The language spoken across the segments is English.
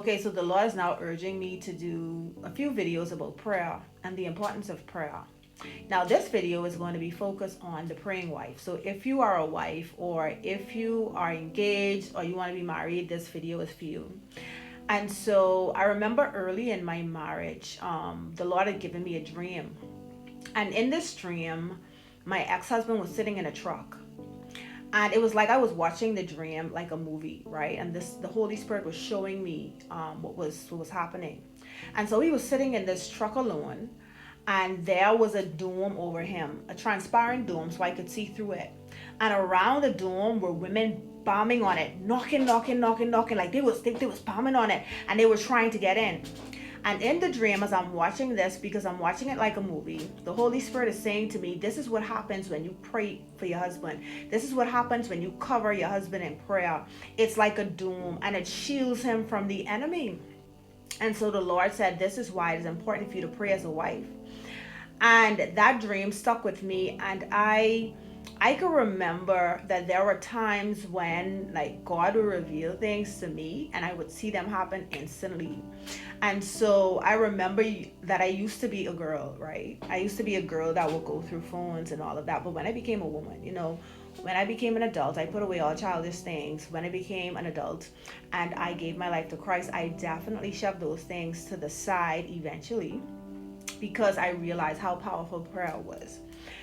Okay, so the Lord is now urging me to do a few videos about prayer and the importance of prayer. Now, this video is going to be focused on the praying wife. So if you are a wife, or if you are engaged, or you want to be married, this video is for you. And so I remember early in my marriage, the Lord had given me a dream. And in this dream, my ex-husband was sitting in a truck, and it was like I was watching the dream like a movie, right? And the Holy Spirit was showing me what was happening. And so he was sitting in this truck alone, and there was a dome over him, a transparent dome, so I could see through it. And around the dome were women bombing on it, knocking, knocking, knocking, knocking, like they was bombing on it, and they were trying to get in. And in the dream, as I'm watching this, because I'm watching it like a movie, the Holy Spirit is saying to me, this is what happens when you pray for your husband. This is what happens when you cover your husband in prayer. It's like a dome, and it shields him from the enemy. And so the Lord said, this is why it is important for you to pray as a wife. And that dream stuck with me, and I can remember that there were times when like God would reveal things to me and I would see them happen instantly. And so I remember that I used to be a girl, right? I used to be a girl that would go through phones and all of that. But when I became a woman, when I became an adult, I put away all childish things. When I became an adult and I gave my life to Christ, I definitely shoved those things to the side eventually, because I realized how powerful prayer was.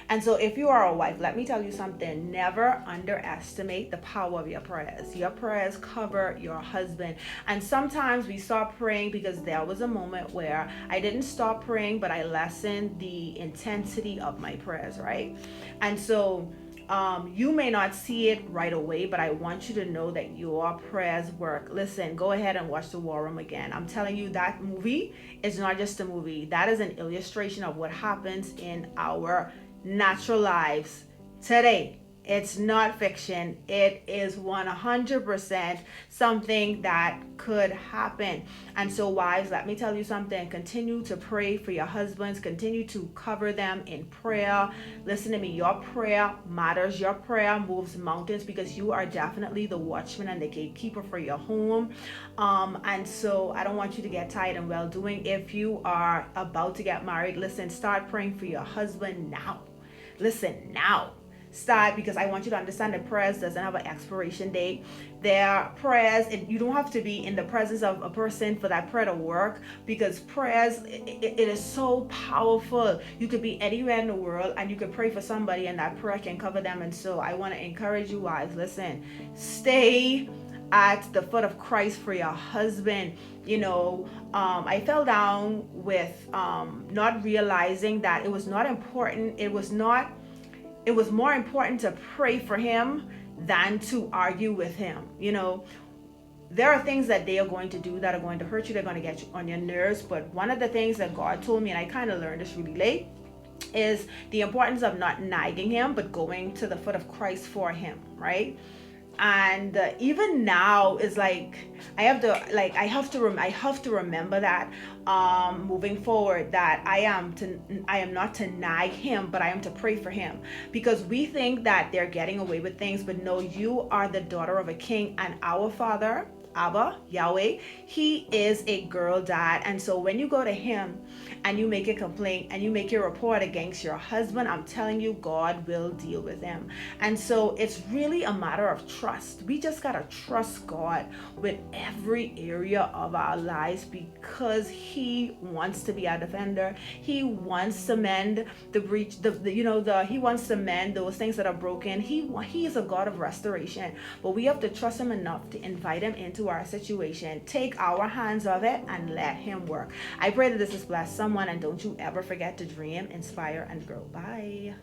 And so if you are a wife, let me tell you something. Never underestimate the power of your prayers. Your prayers cover your husband. And sometimes we stop praying because there was a moment where I didn't stop praying, but I lessened the intensity of my prayers, right? And so you may not see it right away, but I want you to know that your prayers work. Listen, go ahead and watch The War Room again. I'm telling you, that movie is not just a movie. That is an illustration of what happens in our natural lives today. It's not fiction. It is 100% something that could happen. And so wives, let me tell you something. Continue to pray for your husbands. Continue to cover them in prayer. Listen to me. Your prayer matters. Your prayer moves mountains, because you are definitely the watchman and the gatekeeper for your home. And so I don't want you to get tired and well doing. If you are about to get married, listen, start praying for your husband now. Listen, now. Start, because I want you to understand that prayers doesn't have an expiration date. Their prayers, you don't have to be in the presence of a person for that prayer to work, because prayers, it is so powerful. You could be anywhere in the world and you could pray for somebody and that prayer can cover them. And so I want to encourage you, wives, listen, stay at the foot of Christ for your husband. I fell down with not realizing that it was not important. It was more important to pray for him than to argue with him. There are things that they are going to do that are going to hurt you. They're going to get you on your nerves. But one of the things that God told me, and I kind of learned this really late, is the importance of not nagging him, but going to the foot of Christ for him, right? And even now is like I have to remember that moving forward, that I am not to nag him, but I am to pray for him, because we think that they're getting away with things, but no, you are the daughter of a king, and our Father, Abba, Yahweh, he is a girl dad. And so when you go to him and you make a complaint and you make a report against your husband, I'm telling you, God will deal with him. And so it's really a matter of trust. We just got to trust God with every area of our lives, because he wants to be our defender. He wants to mend the breach, he wants to mend those things that are broken. He is a God of restoration, but we have to trust him enough to invite him into our situation, take our hands off it, and let him work. I pray that this has blessed someone, and don't you ever forget to dream, inspire, and grow. Bye.